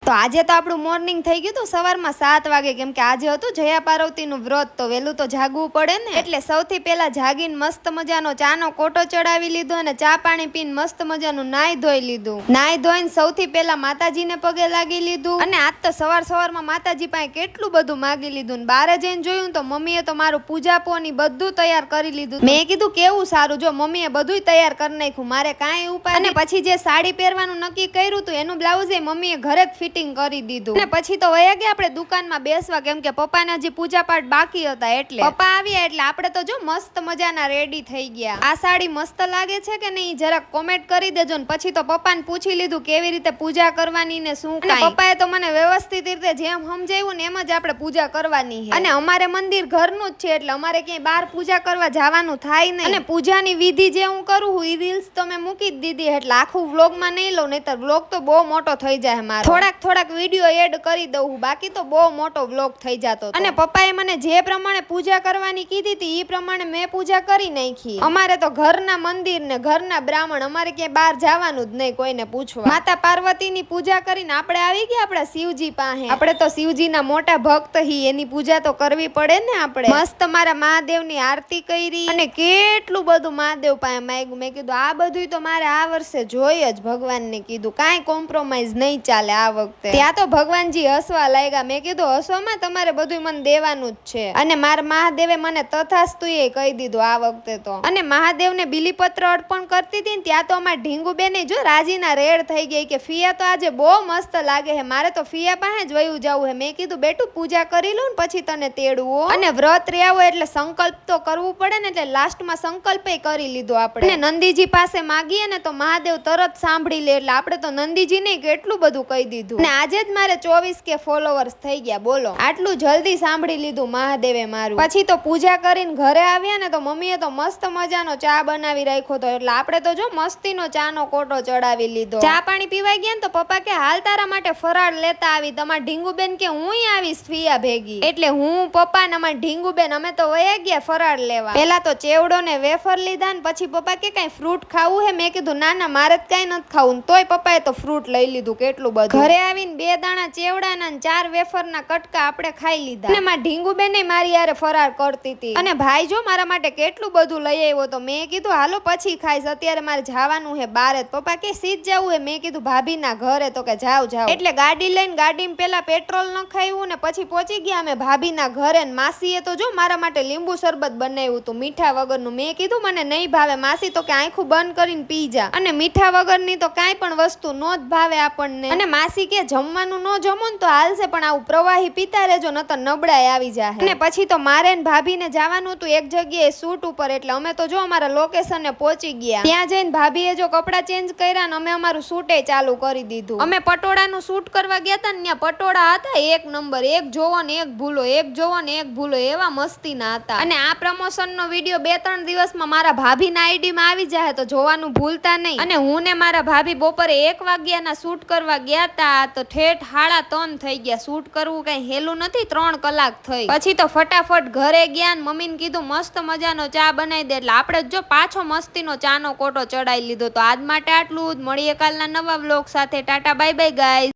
તો આજે તો આપણું મોર્નિંગ થઈ ગયું હતું સવારમાં 7 વાગે, કેમ કે આજે હતું જયા પાર્વતીનું વ્રત, તો વહેલું તો જાગવું પડે ને. એટલે સૌથી પહેલા જાગીને મસ્ત મજાનો ચાનો કોટો ચડાવી લીધો અને ચા પાણી પીને મસ્ત મજાનું નાઈ ધોઈ લીધું. નાઈ ધોઈને સૌથી પહેલા માતાજીને પગે લાગી લીધું. અને આજ તો સવારમાં માતાજી પાસે કેટલું બધું માગી લીધું. બારે જઈને જોયું તો મમ્મીએ તો મારું પૂજાપોની બધું તૈયાર કરી લીધું. મેં કીધું કેવું સારું, જો મમ્મીએ બધું તૈયાર કરી નાખ્યું, મારે કાંઈ ઉપાય. અને પછી જે સાડી પહેરવાનું નક્કી કર્યું હતું એનું બ્લાઉઝ એ મમ્મીએ ઘરે જ ફિટિંગ કરી દીધું. અને પછી તો વયા ગયા આપણે દુકાનમાં બેસવા, કેમ કે પપ્પાના હજી પૂજા પાઠ બાકી હતા. એટલે પપ્પા આવ્યા એટલે આપણે તો જો મસ્ત મજાના રેડી થઈ ગયા. આ સાડી મસ્ત લાગે છે કે નહીં જરાક કોમેન્ટ કરી દેજો. ને પછી તો પપ્પાને પૂછી લીધું કેવી રીતે પૂજા કરવાની ને શું કાંઈ. પપ્પાએ તો મને વ્યવસ્થિત રીતે જેમ સમજાવ્યું ને એમ જ આપણે પૂજા કરવાની છે. અને અમારે મંદિર ઘરનું જ છે એટલે અમારે ક્યાંય બહાર પૂજા કરવા જવાનું થાય નહીં. અને પૂજાની વિધિ જે હું કરું હું એ રીલ્સ તો મેં મૂકી જ દીધી, એટલે આખું વ્લોગમાં નહીં લઉં, નહીતર વ્લોગ તો બહુ મોટો થઈ જાય મારો. થોડાક વિડીયો એડ કરી દઉં, બાકી તો બહુ મોટો વ્લોગ થઈ જતો. અને પપ્પાએ મને જે પ્રમાણે પૂજા કરવાની કીધી હતી એ પ્રમાણે મેં પૂજા કરી નાખી. અમારે તો ઘરના મંદિર ને ઘરના બ્રાહ્મણ, અમારે ક્યાંય બહાર જવાનું જ નહીં કોઈને પૂછવા. માતા પાર્વતીની પૂજા કરીને આપણે આવી ગયા આપણા શિવજી પાસે. આપણે તો શિવજીના મોટા ભક્ત હી, એની પૂજા તો કરવી પડે ને આપણે. મસ્ત મારા મહાદેવની આરતી કરી અને કેટલું બધું મહાદેવ પાસે માંગ્યું. મેં કીધું આ બધું તો મારે આ વર્ષે જોઈએ જ, ભગવાનને કીધું કાંઈ કોમ્પ્રોમાઇઝ નહીં ચાલે આ વખતે. ત્યાં તો ભગવાનજી હસવા લાગ્યા. મેં કીધું હસવામાં તમારે બધું મને દેવાનું જ છે. અને મારા મહાદેવે મને તથાસ્તુ એ કહી દીધું આ વખતે તો. અને મહાદેવને બીલીપત્ર અર્પણ કરતી હતી ને ત્યાં તો અમારા ઢીંગુબેને જો રાજીના રેડ થઈ ગઈ કે ફિયા તો આજે બહુ મસ્ત લાગે છે, મારે તો ફિયા પાસે જ વયું જવું છે. મેં કીધું બેટું પૂજા કરી લઉં ને પછી તને તેડવું. અને વ્રત રહ્યા હોય એટલે સંકલ્પ તો કરવું પડે ને, એટલે લાસ્ટમાં સંકલ્પ કરી લીધો આપણે. અને નંદીજી પાસે માગીએ ને તો મહાદેવ તરત સાંભળી લે, એટલે આપણે તો નંદીજીને કેટલું બધું કહી દીધું. અને આજે જ મારે 24K ફોલોવર્સ થઈ ગયા, બોલો આટલું જલ્દી સાંભળી લીધું મહાદેવે મારું. પછી તો પૂજા કરીને ઘરે આવ્યા ને તો મમ્મીએ તો મસ્ત મજાનો ચા બનાવી રાખ્યો હતો, એટલે આપણે તો જો મસ્તીનો ચાનો કોટો ચડાવી લીધો. ચા પાણી પીવાઈ ગયા ને તો પપ્પા કે હાલ તારા માટે ફરાળ લેતા આવી. તમારા ઢીંગુબેન કે હું આવીશ ફિયા ભેગી. એટલે હું પપ્પા ને અમારા ઢીંગુબેન અમે તો વયા ગયા ફરાળ લેવા. પેલા તો ચેવડો ને વેફર લીધા ને પછી પપ્પા કે કઈ ફ્રૂટ ખાવું હે. મેં કીધું ના ના મારે જ કઈ નથી ખાવું. તોય પપ્પાએ તો ફ્રૂટ લઈ લીધું કેટલું બધું. ઘરે આવીને 2 દાણા ચેવડાના ને 4 વેફરના કટકા આપણે ખાઈ લીધા. અને મારા ઢીંગુબેને મારી યારે ફરાળ કરતી હતી. અને ભાઈ જો મારા માટે કેટલું બધું લઈ આવ્યો તો મેં કીધું હાલો પછી ખાઈશ, અત્યારે મારે જવાનું હે બારે. પપ્પા કે સીધ જવું હે. મેં કીધું ભાભીના ઘરે, તો કે જાવ. એટલે ગાડી લઈને ગાડીમાં પેલા પેટ્રોલ નખાવ્યું ને પછી પહોંચી ગયા અમે ભાભીના ઘરે. ને માસીએ તો જો મારા માટે લીંબુ શરબત બનાવ્યું હતું મીઠા વગરનું. મેં કીધું મને નહીં ભાવે. માસી તો કે આંખું બંધ કરીને પી જા. અને મીઠા વગરની તો કાંઈ પણ વસ્તુ નો જ ભાવે આપણને. અને માસી કે જમવાનું નો જમો ને તો હાલશે, પણ આવું પ્રવાહી પીતા રહેજો નતર નબળાઈ આવી જાય. અને પછી તો મારે ને ભાભીને જવાનું હતું એક જગ્યાએ શૂટ ઉપર, એટલે અમે તો જો અમારા લોકેશને પહોંચી ગયા. ત્યાં જઈને ભાભીએ જો કપડા ચેન્જ કર્યા ને અમે અમારું શૂટે ચાલુ કરી દીધું. અમે પટોળાનું શૂટ કરવા ગયા હતા ને ત્યાં પટોળા હતા એક નંબર, એક જોવો ને એક ભૂલો, એક જોવો ને એક ભૂલો, એવા મસ્તીના હતા. અને આ પ્રમોશનનો વિડીયો 2-3 દિવસમાં મારા ભાભીના આઈડીમાં આવી જાય તો જોવાનું ભૂલતા નહીં. અને હું ને મારા ભાભી બપોરે 1 વાગ્યાના શૂટ કરવા ગયા હતા તો ઠેઠ 3:30 થઈ ગયા. શૂટ કરવું કઈ હેલું નથી, 3 કલાક થઈ. પછી તો ફટાફટ ઘરે ગયા ને મમ્મીને કીધું મસ્ત મજાનો ચા બનાવી દે. એટલે આપણે જો પાછો મસ્તીનો ચાનો કોટો ચડાવી લીધો. તો આજ માટે આટલું જ. મળીએ કાલના નવા વ્લોગ સાથે. Tata bye bye guys.